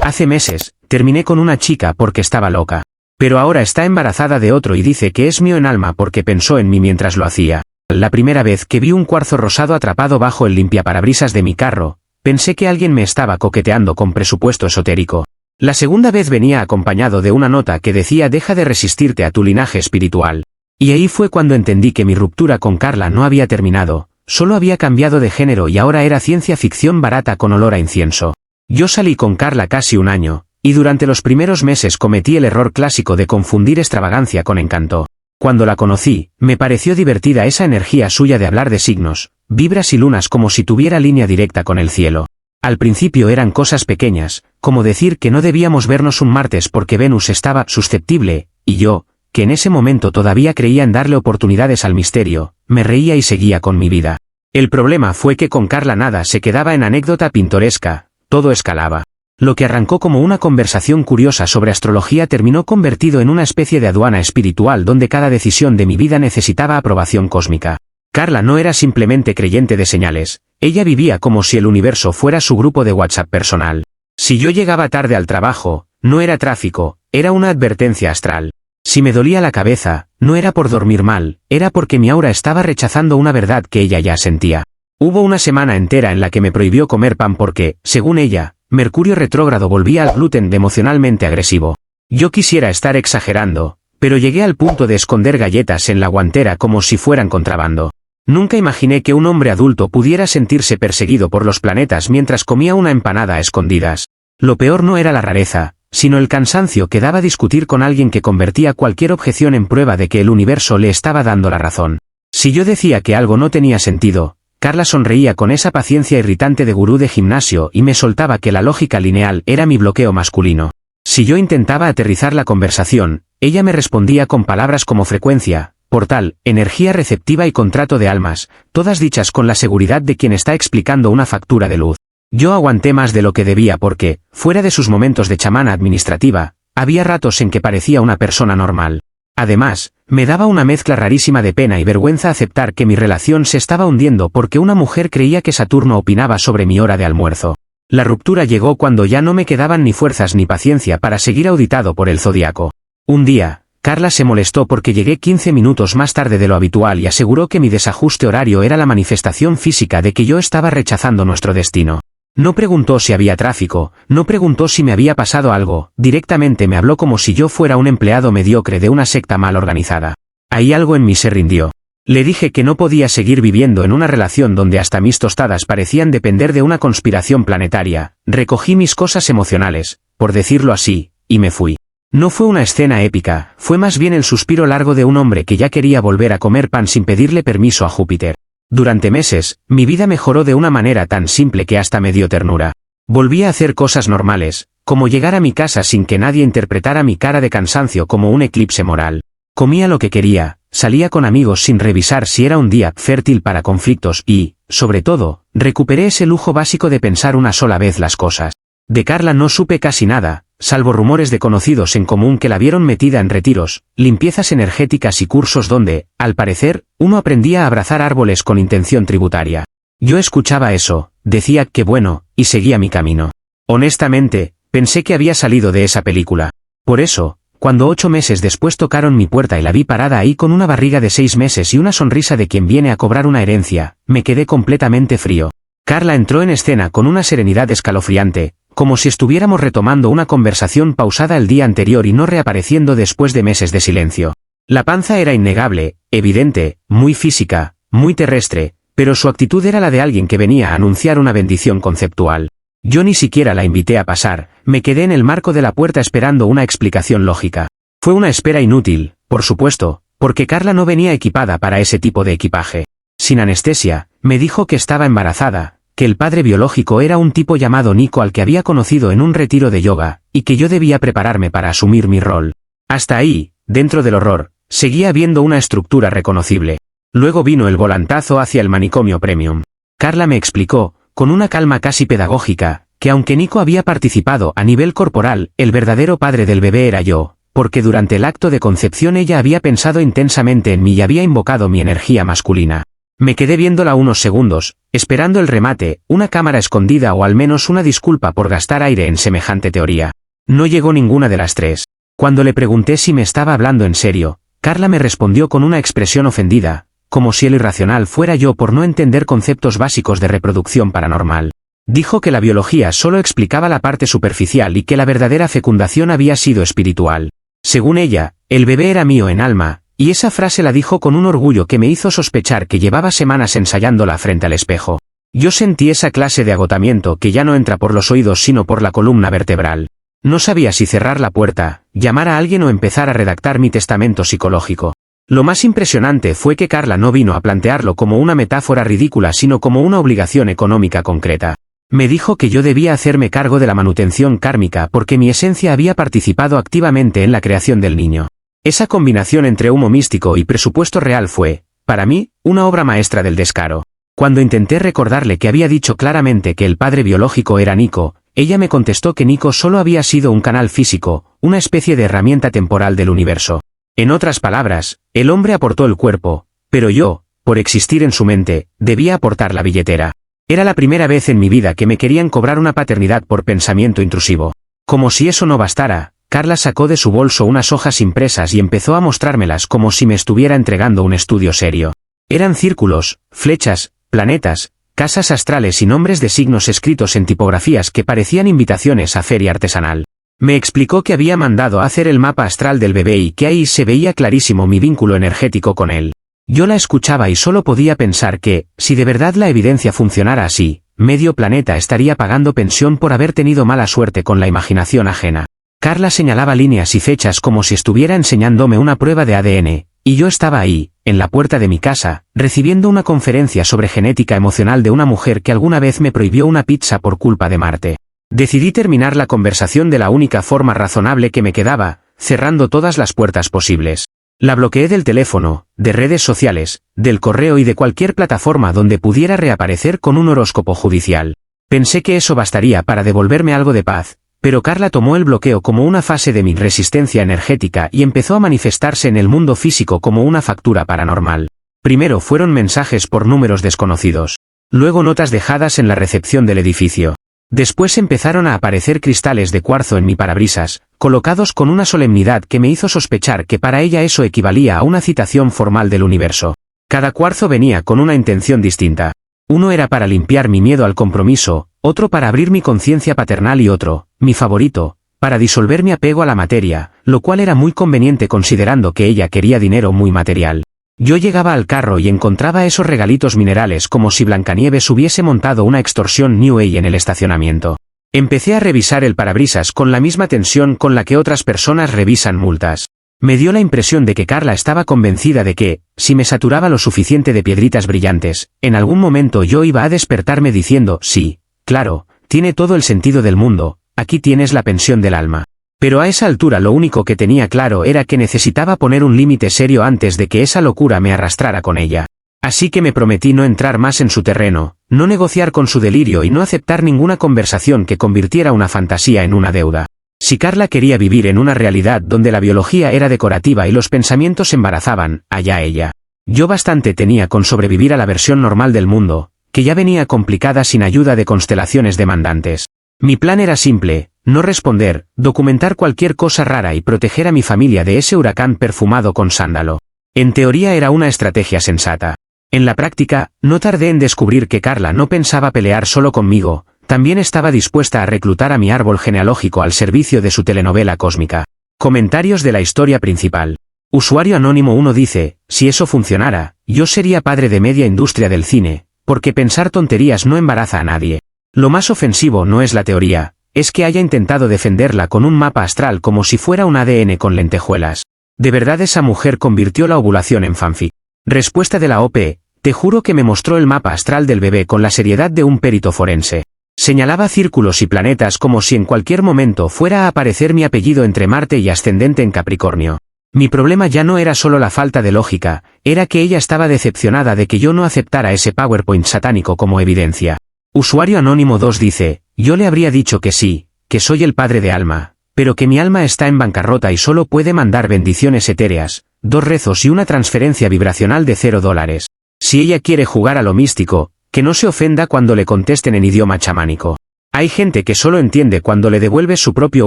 Hace meses, terminé con una chica porque estaba loca. Pero ahora está embarazada de otro y dice que es mío en alma porque pensó en mí mientras lo hacía. La primera vez que vi un cuarzo rosado atrapado bajo el limpiaparabrisas de mi carro, pensé que alguien me estaba coqueteando con presupuesto esotérico. La segunda vez venía acompañado de una nota que decía deja de resistirte a tu linaje espiritual. Y ahí fue cuando entendí que mi ruptura con Carla no había terminado, solo había cambiado de género y ahora era ciencia ficción barata con olor a incienso. Yo salí con Carla casi un año, y durante los primeros meses cometí el error clásico de confundir extravagancia con encanto. Cuando la conocí, me pareció divertida esa energía suya de hablar de signos, vibras y lunas como si tuviera línea directa con el cielo. Al principio eran cosas pequeñas, como decir que no debíamos vernos un martes porque Venus estaba susceptible, y yo, que en ese momento todavía creía en darle oportunidades al misterio, me reía y seguía con mi vida. El problema fue que con Carla nada se quedaba en anécdota pintoresca, todo escalaba. Lo que arrancó como una conversación curiosa sobre astrología terminó convertido en una especie de aduana espiritual donde cada decisión de mi vida necesitaba aprobación cósmica. Carla no era simplemente creyente de señales, ella vivía como si el universo fuera su grupo de WhatsApp personal. Si yo llegaba tarde al trabajo, no era tráfico, era una advertencia astral. Si me dolía la cabeza, no era por dormir mal, era porque mi aura estaba rechazando una verdad que ella ya sentía. Hubo una semana entera en la que me prohibió comer pan porque, según ella, Mercurio retrógrado volvía al gluten de emocionalmente agresivo. Yo quisiera estar exagerando, pero llegué al punto de esconder galletas en la guantera como si fueran contrabando. Nunca imaginé que un hombre adulto pudiera sentirse perseguido por los planetas mientras comía una empanada a escondidas. Lo peor no era la rareza, sino el cansancio que daba discutir con alguien que convertía cualquier objeción en prueba de que el universo le estaba dando la razón. Si yo decía que algo no tenía sentido, Carla sonreía con esa paciencia irritante de gurú de gimnasio y me soltaba que la lógica lineal era mi bloqueo masculino. Si yo intentaba aterrizar la conversación, ella me respondía con palabras como frecuencia, portal, energía receptiva y contrato de almas, todas dichas con la seguridad de quien está explicando una factura de luz. Yo aguanté más de lo que debía porque, fuera de sus momentos de chamana administrativa, había ratos en que parecía una persona normal. Además, me daba una mezcla rarísima de pena y vergüenza aceptar que mi relación se estaba hundiendo porque una mujer creía que Saturno opinaba sobre mi hora de almuerzo. La ruptura llegó cuando ya no me quedaban ni fuerzas ni paciencia para seguir auditado por el zodiaco. Un día, Carla se molestó porque llegué 15 minutos más tarde de lo habitual y aseguró que mi desajuste horario era la manifestación física de que yo estaba rechazando nuestro destino. No preguntó si había tráfico, no preguntó si me había pasado algo, directamente me habló como si yo fuera un empleado mediocre de una secta mal organizada. Ahí algo en mí se rindió. Le dije que no podía seguir viviendo en una relación donde hasta mis tostadas parecían depender de una conspiración planetaria, recogí mis cosas emocionales, por decirlo así, y me fui. No fue una escena épica, fue más bien el suspiro largo de un hombre que ya quería volver a comer pan sin pedirle permiso a Júpiter. Durante meses, mi vida mejoró de una manera tan simple que hasta me dio ternura. Volví a hacer cosas normales, como llegar a mi casa sin que nadie interpretara mi cara de cansancio como un eclipse moral. Comía lo que quería, salía con amigos sin revisar si era un día fértil para conflictos y, sobre todo, recuperé ese lujo básico de pensar una sola vez las cosas. De Carla no supe casi nada, salvo rumores de conocidos en común que la vieron metida en retiros, limpiezas energéticas y cursos donde, al parecer, uno aprendía a abrazar árboles con intención tributaria. Yo escuchaba eso, decía que bueno, y seguía mi camino. Honestamente, pensé que había salido de esa película. Por eso, cuando 8 meses después tocaron mi puerta y la vi parada ahí con una barriga de 6 meses y una sonrisa de quien viene a cobrar una herencia, me quedé completamente frío. Carla entró en escena con una serenidad escalofriante, como si estuviéramos retomando una conversación pausada el día anterior y no reapareciendo después de meses de silencio. La panza era innegable, evidente, muy física, muy terrestre, pero su actitud era la de alguien que venía a anunciar una bendición conceptual. Yo ni siquiera la invité a pasar, me quedé en el marco de la puerta esperando una explicación lógica. Fue una espera inútil, por supuesto, porque Carla no venía equipada para ese tipo de equipaje. Sin anestesia, me dijo que estaba embarazada, que el padre biológico era un tipo llamado Nico al que había conocido en un retiro de yoga, y que yo debía prepararme para asumir mi rol. Hasta ahí, dentro del horror, seguía habiendo una estructura reconocible. Luego vino el volantazo hacia el manicomio premium. Carla me explicó, con una calma casi pedagógica, que aunque Nico había participado a nivel corporal, el verdadero padre del bebé era yo, porque durante el acto de concepción ella había pensado intensamente en mí y había invocado mi energía masculina. Me quedé viéndola unos segundos, esperando el remate, una cámara escondida o al menos una disculpa por gastar aire en semejante teoría. No llegó ninguna de las tres. Cuando le pregunté si me estaba hablando en serio, Carla me respondió con una expresión ofendida, como si el irracional fuera yo por no entender conceptos básicos de reproducción paranormal. Dijo que la biología solo explicaba la parte superficial y que la verdadera fecundación había sido espiritual. Según ella, el bebé era mío en alma, y esa frase la dijo con un orgullo que me hizo sospechar que llevaba semanas ensayándola frente al espejo. Yo sentí esa clase de agotamiento que ya no entra por los oídos sino por la columna vertebral. No sabía si cerrar la puerta, llamar a alguien o empezar a redactar mi testamento psicológico. Lo más impresionante fue que Carla no vino a plantearlo como una metáfora ridícula sino como una obligación económica concreta. Me dijo que yo debía hacerme cargo de la manutención kármica porque mi esencia había participado activamente en la creación del niño. Esa combinación entre humo místico y presupuesto real fue, para mí, una obra maestra del descaro. Cuando intenté recordarle que había dicho claramente que el padre biológico era Nico, ella me contestó que Nico solo había sido un canal físico, una especie de herramienta temporal del universo. En otras palabras, el hombre aportó el cuerpo, pero yo, por existir en su mente, debía aportar la billetera. Era la primera vez en mi vida que me querían cobrar una paternidad por pensamiento intrusivo. Como si eso no bastara, Carla sacó de su bolso unas hojas impresas y empezó a mostrármelas como si me estuviera entregando un estudio serio. Eran círculos, flechas, planetas, casas astrales y nombres de signos escritos en tipografías que parecían invitaciones a feria artesanal. Me explicó que había mandado a hacer el mapa astral del bebé y que ahí se veía clarísimo mi vínculo energético con él. Yo la escuchaba y solo podía pensar que, si de verdad la evidencia funcionara así, medio planeta estaría pagando pensión por haber tenido mala suerte con la imaginación ajena. Carla señalaba líneas y fechas como si estuviera enseñándome una prueba de ADN, y yo estaba ahí, en la puerta de mi casa, recibiendo una conferencia sobre genética emocional de una mujer que alguna vez me prohibió una pizza por culpa de Marte. Decidí terminar la conversación de la única forma razonable que me quedaba, cerrando todas las puertas posibles. La bloqueé del teléfono, de redes sociales, del correo y de cualquier plataforma donde pudiera reaparecer con un horóscopo judicial. Pensé que eso bastaría para devolverme algo de paz, pero Carla tomó el bloqueo como una fase de mi resistencia energética y empezó a manifestarse en el mundo físico como una factura paranormal. Primero fueron mensajes por números desconocidos. Luego notas dejadas en la recepción del edificio. Después empezaron a aparecer cristales de cuarzo en mi parabrisas, colocados con una solemnidad que me hizo sospechar que para ella eso equivalía a una citación formal del universo. Cada cuarzo venía con una intención distinta. Uno era para limpiar mi miedo al compromiso, otro para abrir mi conciencia paternal y otro, mi favorito, para disolver mi apego a la materia, lo cual era muy conveniente considerando que ella quería dinero muy material. Yo llegaba al carro y encontraba esos regalitos minerales como si Blancanieves hubiese montado una extorsión New Age en el estacionamiento. Empecé a revisar el parabrisas con la misma tensión con la que otras personas revisan multas. Me dio la impresión de que Carla estaba convencida de que, si me saturaba lo suficiente de piedritas brillantes, en algún momento yo iba a despertarme diciendo, sí, claro, tiene todo el sentido del mundo, aquí tienes la pensión del alma. Pero a esa altura lo único que tenía claro era que necesitaba poner un límite serio antes de que esa locura me arrastrara con ella. Así que me prometí no entrar más en su terreno, no negociar con su delirio y no aceptar ninguna conversación que convirtiera una fantasía en una deuda. Si Carla quería vivir en una realidad donde la biología era decorativa y los pensamientos embarazaban, allá ella. Yo bastante tenía con sobrevivir a la versión normal del mundo, que ya venía complicada sin ayuda de constelaciones demandantes. Mi plan era simple, no responder, documentar cualquier cosa rara y proteger a mi familia de ese huracán perfumado con sándalo. En teoría era una estrategia sensata. En la práctica, no tardé en descubrir que Carla no pensaba pelear solo conmigo, también estaba dispuesta a reclutar a mi árbol genealógico al servicio de su telenovela cósmica. Comentarios de la historia principal. Usuario Anónimo 1 dice, si eso funcionara, yo sería padre de media industria del cine, porque pensar tonterías no embaraza a nadie. Lo más ofensivo no es la teoría, es que haya intentado defenderla con un mapa astral como si fuera un ADN con lentejuelas. De verdad esa mujer convirtió la ovulación en fanfic. Respuesta de la OP, te juro que me mostró el mapa astral del bebé con la seriedad de un perito forense. Señalaba círculos y planetas como si en cualquier momento fuera a aparecer mi apellido entre Marte y ascendente en Capricornio. Mi problema ya no era solo la falta de lógica, era que ella estaba decepcionada de que yo no aceptara ese PowerPoint satánico como evidencia. Usuario Anónimo 2 dice, yo le habría dicho que sí, que soy el padre de alma, pero que mi alma está en bancarrota y solo puede mandar bendiciones etéreas, 2 rezos y una transferencia vibracional de $0. Si ella quiere jugar a lo místico, que no se ofenda cuando le contesten en idioma chamánico. Hay gente que solo entiende cuando le devuelves su propio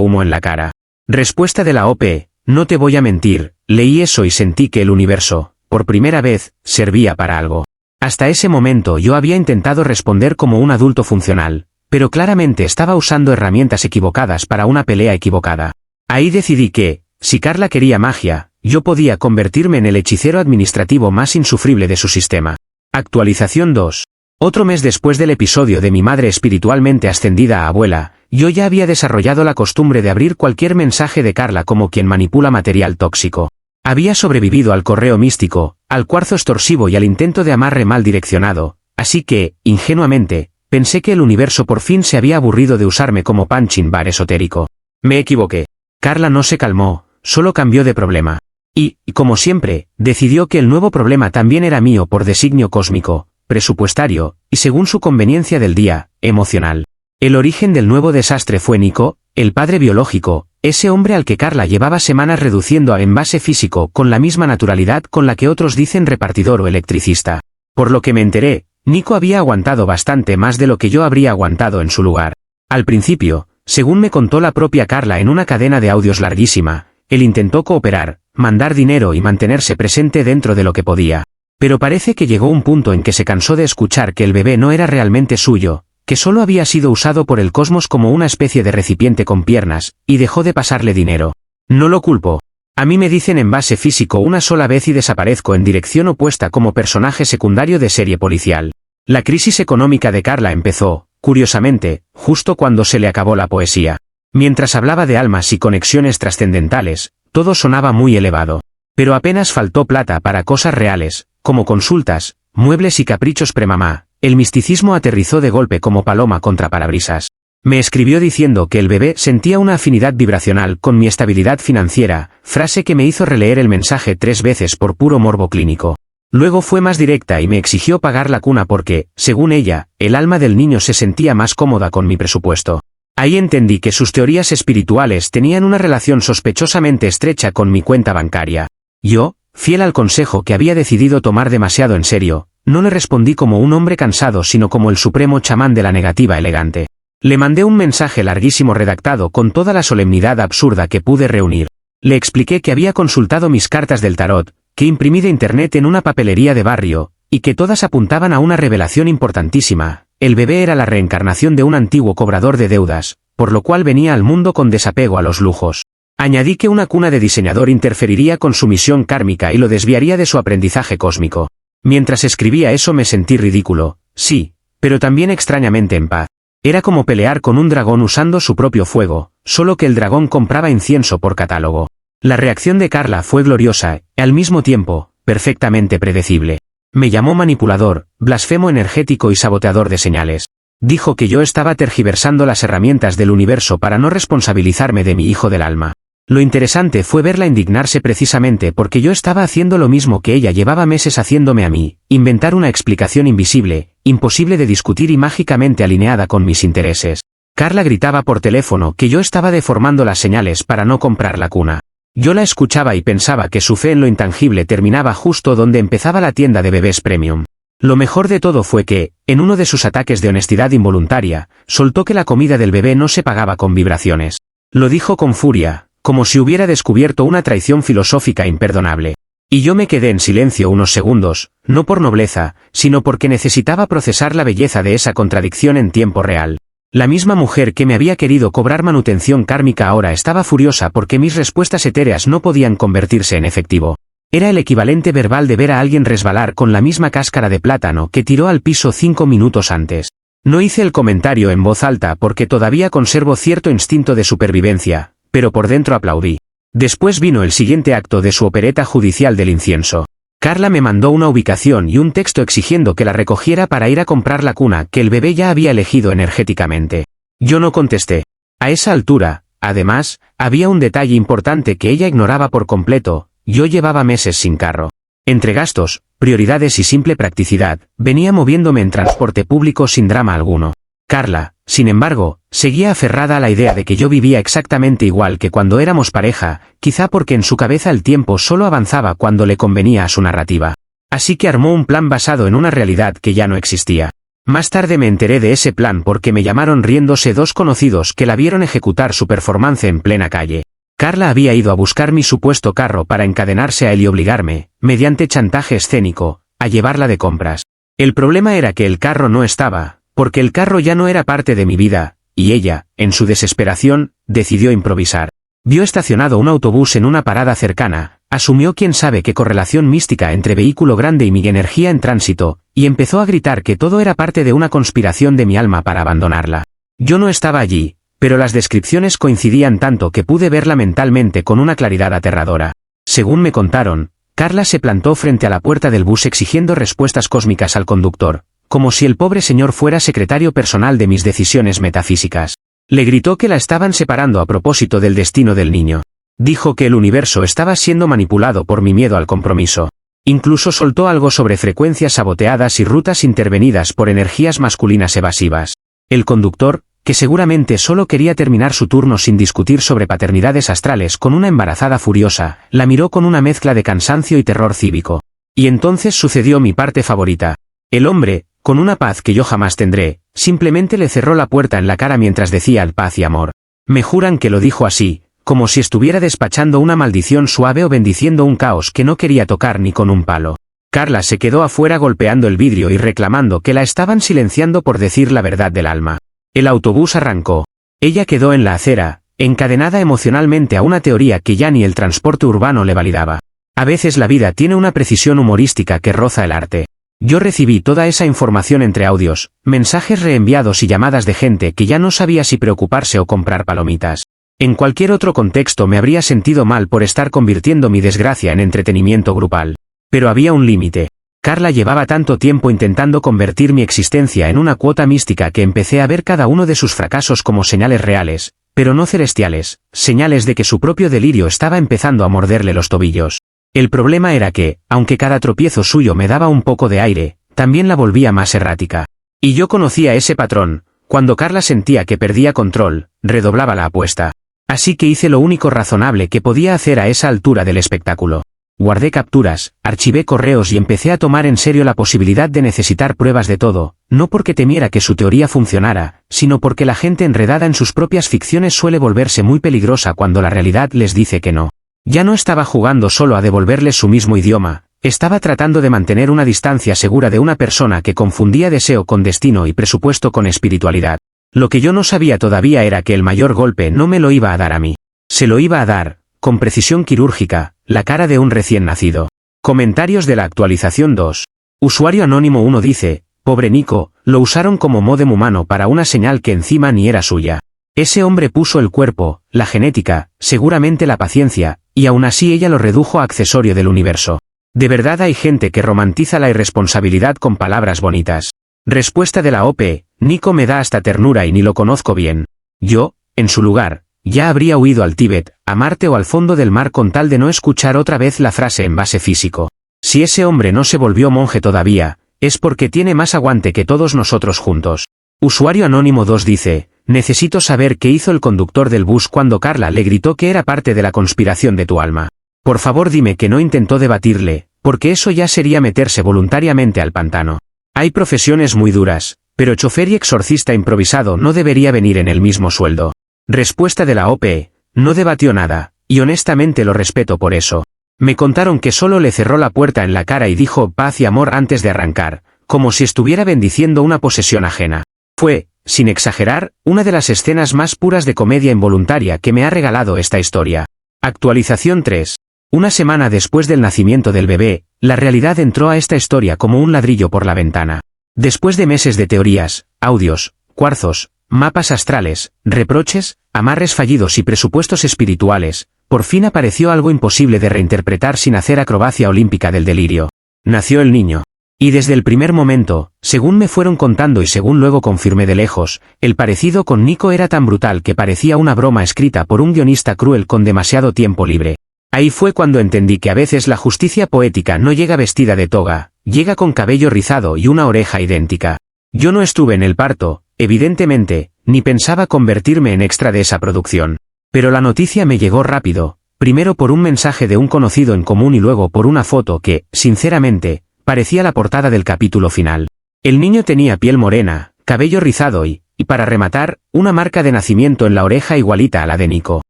humo en la cara. Respuesta de la OP, no te voy a mentir, leí eso y sentí que el universo, por primera vez, servía para algo. Hasta ese momento yo había intentado responder como un adulto funcional, pero claramente estaba usando herramientas equivocadas para una pelea equivocada. Ahí decidí que, si Carla quería magia, yo podía convertirme en el hechicero administrativo más insufrible de su sistema. Actualización 2. Otro mes después del episodio de mi madre espiritualmente ascendida a abuela, yo ya había desarrollado la costumbre de abrir cualquier mensaje de Carla como quien manipula material tóxico. Había sobrevivido al correo místico, al cuarzo extorsivo y al intento de amarre mal direccionado, así que, ingenuamente, pensé que el universo por fin se había aburrido de usarme como punching bag esotérico. Me equivoqué. Carla no se calmó, solo cambió de problema. Y, como siempre, decidió que el nuevo problema también era mío por designio cósmico, presupuestario, y según su conveniencia del día, emocional. El origen del nuevo desastre fue Nico, el padre biológico, ese hombre al que Carla llevaba semanas reduciendo a envase físico con la misma naturalidad con la que otros dicen repartidor o electricista. Por lo que me enteré, Nico había aguantado bastante más de lo que yo habría aguantado en su lugar. Al principio, según me contó la propia Carla en una cadena de audios larguísima, él intentó cooperar, mandar dinero y mantenerse presente dentro de lo que podía. Pero parece que llegó un punto en que se cansó de escuchar que el bebé no era realmente suyo, que solo había sido usado por el cosmos como una especie de recipiente con piernas, y dejó de pasarle dinero. No lo culpo. A mí me dicen envase físico una sola vez y desaparezco en dirección opuesta como personaje secundario de serie policial. La crisis económica de Carla empezó, curiosamente, justo cuando se le acabó la poesía. Mientras hablaba de almas y conexiones trascendentales, todo sonaba muy elevado. Pero apenas faltó plata para cosas reales, como consultas, muebles y caprichos premamá. El misticismo aterrizó de golpe como paloma contra parabrisas. Me escribió diciendo que el bebé sentía una afinidad vibracional con mi estabilidad financiera, frase que me hizo releer el mensaje 3 veces por puro morbo clínico. Luego fue más directa y me exigió pagar la cuna porque, según ella, el alma del niño se sentía más cómoda con mi presupuesto. Ahí entendí que sus teorías espirituales tenían una relación sospechosamente estrecha con mi cuenta bancaria. Yo, fiel al consejo que había decidido tomar demasiado en serio, no le respondí como un hombre cansado sino como el supremo chamán de la negativa elegante. Le mandé un mensaje larguísimo redactado con toda la solemnidad absurda que pude reunir. Le expliqué que había consultado mis cartas del tarot, que imprimí de internet en una papelería de barrio, y que todas apuntaban a una revelación importantísima. El bebé era la reencarnación de un antiguo cobrador de deudas, por lo cual venía al mundo con desapego a los lujos. Añadí que una cuna de diseñador interferiría con su misión kármica y lo desviaría de su aprendizaje cósmico. Mientras escribía eso me sentí ridículo, sí, pero también extrañamente en paz. Era como pelear con un dragón usando su propio fuego, solo que el dragón compraba incienso por catálogo. La reacción de Carla fue gloriosa, y al mismo tiempo, perfectamente predecible. Me llamó manipulador, blasfemo energético y saboteador de señales. Dijo que yo estaba tergiversando las herramientas del universo para no responsabilizarme de mi hijo del alma. Lo interesante fue verla indignarse precisamente porque yo estaba haciendo lo mismo que ella llevaba meses haciéndome a mí, inventar una explicación invisible, imposible de discutir y mágicamente alineada con mis intereses. Carla gritaba por teléfono que yo estaba deformando las señales para no comprar la cuna. Yo la escuchaba y pensaba que su fe en lo intangible terminaba justo donde empezaba la tienda de bebés premium. Lo mejor de todo fue que, en uno de sus ataques de honestidad involuntaria, soltó que la comida del bebé no se pagaba con vibraciones. Lo dijo con furia, como si hubiera descubierto una traición filosófica imperdonable. Y yo me quedé en silencio unos segundos, no por nobleza, sino porque necesitaba procesar la belleza de esa contradicción en tiempo real. La misma mujer que me había querido cobrar manutención kármica ahora estaba furiosa porque mis respuestas etéreas no podían convertirse en efectivo. Era el equivalente verbal de ver a alguien resbalar con la misma cáscara de plátano que tiró al piso 5 minutos antes. No hice el comentario en voz alta porque todavía conservo cierto instinto de supervivencia, pero por dentro aplaudí. Después vino el siguiente acto de su opereta judicial del incienso. Carla me mandó una ubicación y un texto exigiendo que la recogiera para ir a comprar la cuna que el bebé ya había elegido energéticamente. Yo no contesté. A esa altura, además, había un detalle importante que ella ignoraba por completo: yo llevaba meses sin carro. Entre gastos, prioridades y simple practicidad, venía moviéndome en transporte público sin drama alguno. Carla, sin embargo, seguía aferrada a la idea de que yo vivía exactamente igual que cuando éramos pareja, quizá porque en su cabeza el tiempo solo avanzaba cuando le convenía a su narrativa. Así que armó un plan basado en una realidad que ya no existía. Más tarde me enteré de ese plan porque me llamaron riéndose dos conocidos que la vieron ejecutar su performance en plena calle. Carla había ido a buscar mi supuesto carro para encadenarse a él y obligarme, mediante chantaje escénico, a llevarla de compras. El problema era que el carro no estaba, porque el carro ya no era parte de mi vida, y ella, en su desesperación, decidió improvisar. Vio estacionado un autobús en una parada cercana, asumió quién sabe qué correlación mística entre vehículo grande y mi energía en tránsito, y empezó a gritar que todo era parte de una conspiración de mi alma para abandonarla. Yo no estaba allí, pero las descripciones coincidían tanto que pude verla mentalmente con una claridad aterradora. Según me contaron, Carla se plantó frente a la puerta del bus exigiendo respuestas cósmicas al conductor, como si el pobre señor fuera secretario personal de mis decisiones metafísicas. Le gritó que la estaban separando a propósito del destino del niño. Dijo que el universo estaba siendo manipulado por mi miedo al compromiso. Incluso soltó algo sobre frecuencias saboteadas y rutas intervenidas por energías masculinas evasivas. El conductor, que seguramente solo quería terminar su turno sin discutir sobre paternidades astrales con una embarazada furiosa, la miró con una mezcla de cansancio y terror cívico. Y entonces sucedió mi parte favorita. El hombre, con una paz que yo jamás tendré, simplemente le cerró la puerta en la cara mientras decía paz y amor. Me juran que lo dijo así, como si estuviera despachando una maldición suave o bendiciendo un caos que no quería tocar ni con un palo. Carla se quedó afuera golpeando el vidrio y reclamando que la estaban silenciando por decir la verdad del alma. El autobús arrancó. Ella quedó en la acera, encadenada emocionalmente a una teoría que ya ni el transporte urbano le validaba. A veces la vida tiene una precisión humorística que roza el arte. Yo recibí toda esa información entre audios, mensajes reenviados y llamadas de gente que ya no sabía si preocuparse o comprar palomitas. En cualquier otro contexto me habría sentido mal por estar convirtiendo mi desgracia en entretenimiento grupal. Pero había un límite. Carla llevaba tanto tiempo intentando convertir mi existencia en una cuota mística que empecé a ver cada uno de sus fracasos como señales reales, pero no celestiales, señales de que su propio delirio estaba empezando a morderle los tobillos. El problema era que, aunque cada tropiezo suyo me daba un poco de aire, también la volvía más errática. Y yo conocía ese patrón: cuando Carla sentía que perdía control, redoblaba la apuesta. Así que hice lo único razonable que podía hacer a esa altura del espectáculo. Guardé capturas, archivé correos y empecé a tomar en serio la posibilidad de necesitar pruebas de todo, no porque temiera que su teoría funcionara, sino porque la gente enredada en sus propias ficciones suele volverse muy peligrosa cuando la realidad les dice que no. Ya no estaba jugando solo a devolverles su mismo idioma, estaba tratando de mantener una distancia segura de una persona que confundía deseo con destino y presupuesto con espiritualidad. Lo que yo no sabía todavía era que el mayor golpe no me lo iba a dar a mí. Se lo iba a dar, con precisión quirúrgica, la cara de un recién nacido. Comentarios de la actualización 2. Usuario anónimo 1 dice: pobre Nico, lo usaron como módem humano para una señal que encima ni era suya. Ese hombre puso el cuerpo, la genética, seguramente la paciencia, y aún así ella lo redujo a accesorio del universo. De verdad hay gente que romantiza la irresponsabilidad con palabras bonitas. Respuesta de la OP: Nico me da hasta ternura y ni lo conozco bien. Yo, en su lugar, ya habría huido al Tíbet, a Marte o al fondo del mar con tal de no escuchar otra vez la frase en base físico. Si ese hombre no se volvió monje todavía, es porque tiene más aguante que todos nosotros juntos. Usuario anónimo 2 dice: necesito saber qué hizo el conductor del bus cuando Carla le gritó que era parte de la conspiración de tu alma. Por favor dime que no intentó debatirle, porque eso ya sería meterse voluntariamente al pantano. Hay profesiones muy duras, pero chofer y exorcista improvisado no debería venir en el mismo sueldo. Respuesta de la OP: no debatió nada, y honestamente lo respeto por eso. Me contaron que solo le cerró la puerta en la cara y dijo paz y amor antes de arrancar, como si estuviera bendiciendo una posesión ajena. Fue, sin exagerar, una de las escenas más puras de comedia involuntaria que me ha regalado esta historia. Actualización 3. Una semana después del nacimiento del bebé, la realidad entró a esta historia como un ladrillo por la ventana. Después de meses de teorías, audios, cuarzos, mapas astrales, reproches, amarres fallidos y presupuestos espirituales, por fin apareció algo imposible de reinterpretar sin hacer acrobacia olímpica del delirio. Nació el niño. Y desde el primer momento, según me fueron contando y según luego confirmé de lejos, el parecido con Nico era tan brutal que parecía una broma escrita por un guionista cruel con demasiado tiempo libre. Ahí fue cuando entendí que a veces la justicia poética no llega vestida de toga, llega con cabello rizado y una oreja idéntica. Yo no estuve en el parto, evidentemente, ni pensaba convertirme en extra de esa producción. Pero la noticia me llegó rápido, primero por un mensaje de un conocido en común y luego por una foto que, sinceramente, parecía la portada del capítulo final. El niño tenía piel morena, cabello rizado y para rematar, una marca de nacimiento en la oreja igualita a la de Nico.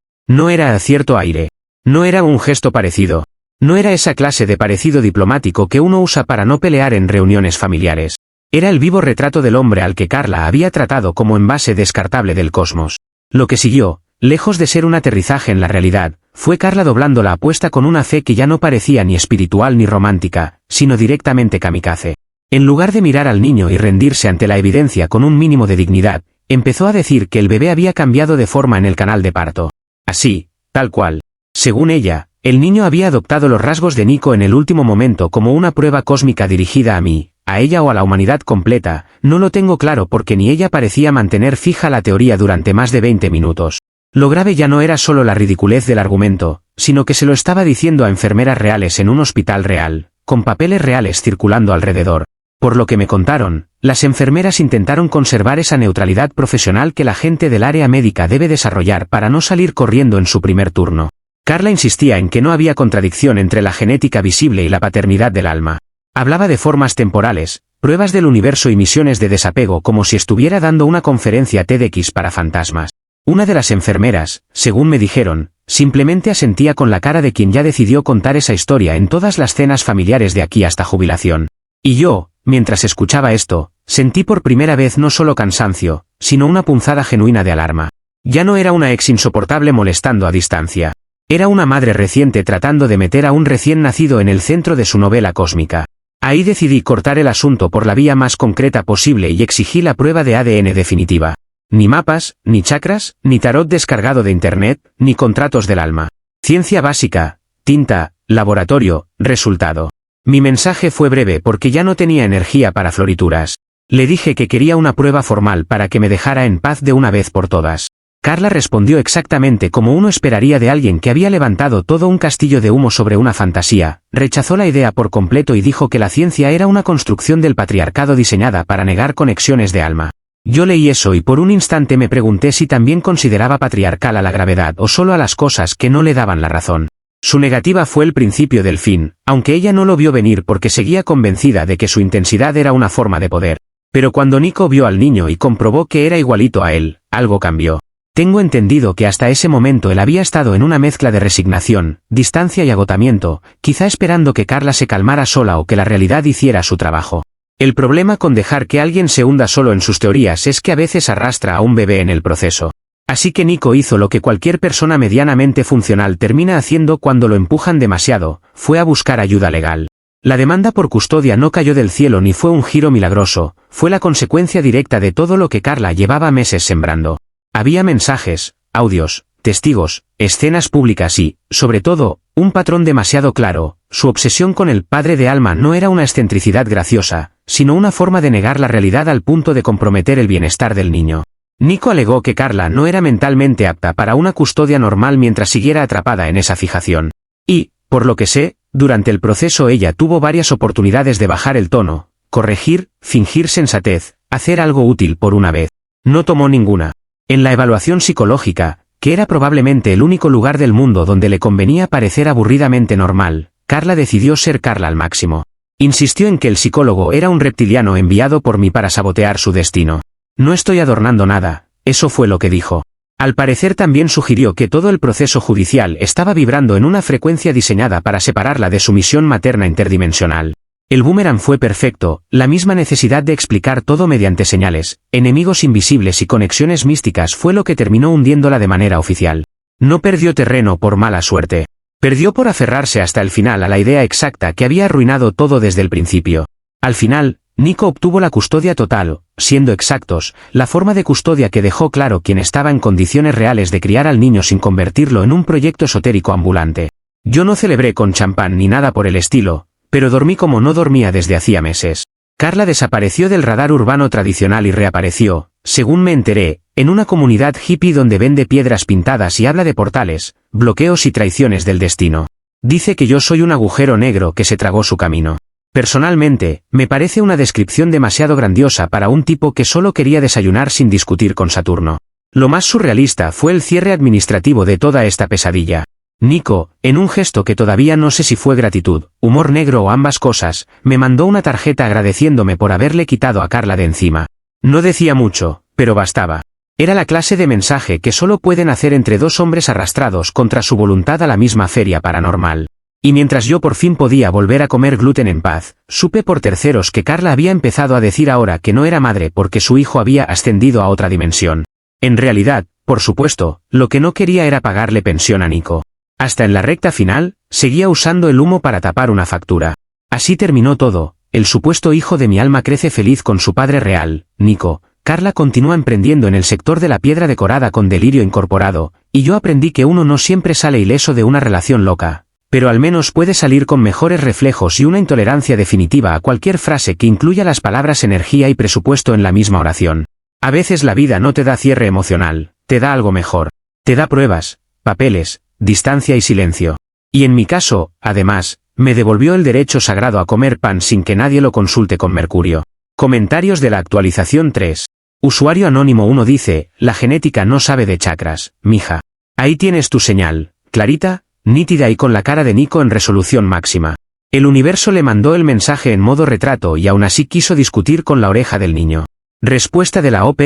No era cierto aire. No era un gesto parecido. No era esa clase de parecido diplomático que uno usa para no pelear en reuniones familiares. Era el vivo retrato del hombre al que Carla había tratado como envase descartable del cosmos. Lo que siguió, lejos de ser un aterrizaje en la realidad, fue Carla doblando la apuesta con una fe que ya no parecía ni espiritual ni romántica, sino directamente kamikaze. En lugar de mirar al niño y rendirse ante la evidencia con un mínimo de dignidad, empezó a decir que el bebé había cambiado de forma en el canal de parto. Así, tal cual. Según ella, el niño había adoptado los rasgos de Nico en el último momento como una prueba cósmica dirigida a mí, a ella o a la humanidad completa. No lo tengo claro porque ni ella parecía mantener fija la teoría durante más de 20 minutos. Lo grave ya no era solo la ridiculez del argumento, sino que se lo estaba diciendo a enfermeras reales en un hospital real, con papeles reales circulando alrededor. Por lo que me contaron, las enfermeras intentaron conservar esa neutralidad profesional que la gente del área médica debe desarrollar para no salir corriendo en su primer turno. Carla insistía en que no había contradicción entre la genética visible y la paternidad del alma. Hablaba de formas temporales, pruebas del universo y misiones de desapego como si estuviera dando una conferencia TEDx para fantasmas. Una de las enfermeras, según me dijeron, simplemente asentía con la cara de quien ya decidió contar esa historia en todas las cenas familiares de aquí hasta jubilación. Y yo, mientras escuchaba esto, sentí por primera vez no solo cansancio, sino una punzada genuina de alarma. Ya no era una ex insoportable molestando a distancia. Era una madre reciente tratando de meter a un recién nacido en el centro de su novela cósmica. Ahí decidí cortar el asunto por la vía más concreta posible y exigí la prueba de ADN definitiva. Ni mapas, ni chakras, ni tarot descargado de internet, ni contratos del alma. Ciencia básica, tinta, laboratorio, resultado. Mi mensaje fue breve porque ya no tenía energía para florituras. Le dije que quería una prueba formal para que me dejara en paz de una vez por todas. Carla respondió exactamente como uno esperaría de alguien que había levantado todo un castillo de humo sobre una fantasía, rechazó la idea por completo y dijo que la ciencia era una construcción del patriarcado diseñada para negar conexiones de alma. Yo leí eso y por un instante me pregunté si también consideraba patriarcal a la gravedad o solo a las cosas que no le daban la razón. Su negativa fue el principio del fin, aunque ella no lo vio venir porque seguía convencida de que su intensidad era una forma de poder. Pero cuando Nico vio al niño y comprobó que era igualito a él, algo cambió. Tengo entendido que hasta ese momento él había estado en una mezcla de resignación, distancia y agotamiento, quizá esperando que Carla se calmara sola o que la realidad hiciera su trabajo. El problema con dejar que alguien se hunda solo en sus teorías es que a veces arrastra a un bebé en el proceso. Así que Nico hizo lo que cualquier persona medianamente funcional termina haciendo cuando lo empujan demasiado, fue a buscar ayuda legal. La demanda por custodia no cayó del cielo ni fue un giro milagroso, fue la consecuencia directa de todo lo que Carla llevaba meses sembrando. Había mensajes, audios, testigos, escenas públicas y, sobre todo, un patrón demasiado claro. Su obsesión con el padre de alma no era una excentricidad graciosa, sino una forma de negar la realidad al punto de comprometer el bienestar del niño. Nico alegó que Carla no era mentalmente apta para una custodia normal mientras siguiera atrapada en esa fijación. Y, por lo que sé, durante el proceso ella tuvo varias oportunidades de bajar el tono, corregir, fingir sensatez, hacer algo útil por una vez. No tomó ninguna. En la evaluación psicológica, que era probablemente el único lugar del mundo donde le convenía parecer aburridamente normal, Carla decidió ser Carla al máximo. Insistió en que el psicólogo era un reptiliano enviado por mí para sabotear su destino. No estoy adornando nada, eso fue lo que dijo. Al parecer también sugirió que todo el proceso judicial estaba vibrando en una frecuencia diseñada para separarla de su misión materna interdimensional. El boomerang fue perfecto, la misma necesidad de explicar todo mediante señales, enemigos invisibles y conexiones místicas fue lo que terminó hundiéndola de manera oficial. No perdió terreno por mala suerte. Perdió por aferrarse hasta el final a la idea exacta que había arruinado todo desde el principio. Al final, Nico obtuvo la custodia total, siendo exactos, la forma de custodia que dejó claro quien estaba en condiciones reales de criar al niño sin convertirlo en un proyecto esotérico ambulante. Yo no celebré con champán ni nada por el estilo, pero dormí como no dormía desde hacía meses. Carla desapareció del radar urbano tradicional y reapareció, según me enteré, en una comunidad hippie donde vende piedras pintadas y habla de portales, bloqueos y traiciones del destino. Dice que yo soy un agujero negro que se tragó su camino. Personalmente, me parece una descripción demasiado grandiosa para un tipo que solo quería desayunar sin discutir con Saturno. Lo más surrealista fue el cierre administrativo de toda esta pesadilla. Nico, en un gesto que todavía no sé si fue gratitud, humor negro o ambas cosas, me mandó una tarjeta agradeciéndome por haberle quitado a Carla de encima. No decía mucho, pero bastaba. Era la clase de mensaje que solo pueden hacer entre dos hombres arrastrados contra su voluntad a la misma feria paranormal. Y mientras yo por fin podía volver a comer gluten en paz, supe por terceros que Carla había empezado a decir ahora que no era madre porque su hijo había ascendido a otra dimensión. En realidad, por supuesto, lo que no quería era pagarle pensión a Nico. Hasta en la recta final, seguía usando el humo para tapar una factura. Así terminó todo, el supuesto hijo de mi alma crece feliz con su padre real, Nico. Carla continúa emprendiendo en el sector de la piedra decorada con delirio incorporado, y yo aprendí que uno no siempre sale ileso de una relación loca, pero al menos puede salir con mejores reflejos y una intolerancia definitiva a cualquier frase que incluya las palabras energía y presupuesto en la misma oración. A veces la vida no te da cierre emocional, te da algo mejor. Te da pruebas, papeles, distancia y silencio. Y en mi caso, además, me devolvió el derecho sagrado a comer pan sin que nadie lo consulte con Mercurio. Comentarios de la actualización 3. Usuario anónimo 1 dice, la genética no sabe de chakras, mija. Ahí tienes tu señal, clarita, nítida y con la cara de Nico en resolución máxima. El universo le mandó el mensaje en modo retrato y aún así quiso discutir con la oreja del niño. Respuesta de la OP,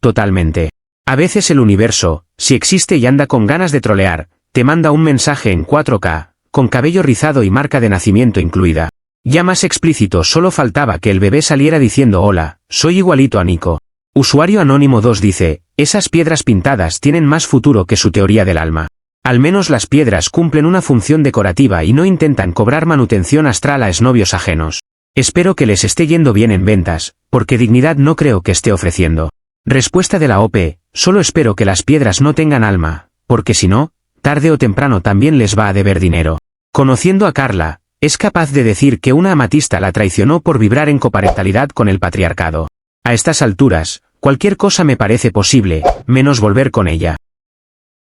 totalmente. A veces el universo, si existe y anda con ganas de trolear, te manda un mensaje en 4K, con cabello rizado y marca de nacimiento incluida. Ya más explícito, solo faltaba que el bebé saliera diciendo hola, soy igualito a Nico. Usuario anónimo 2 dice, esas piedras pintadas tienen más futuro que su teoría del alma. Al menos las piedras cumplen una función decorativa y no intentan cobrar manutención astral a exnovios ajenos. Espero que les esté yendo bien en ventas, porque dignidad no creo que esté ofreciendo. Respuesta de la OP, solo espero que las piedras no tengan alma, porque si no, tarde o temprano también les va a deber dinero. Conociendo a Carla, es capaz de decir que una amatista la traicionó por vibrar en coparentalidad con el patriarcado. A estas alturas, cualquier cosa me parece posible, menos volver con ella.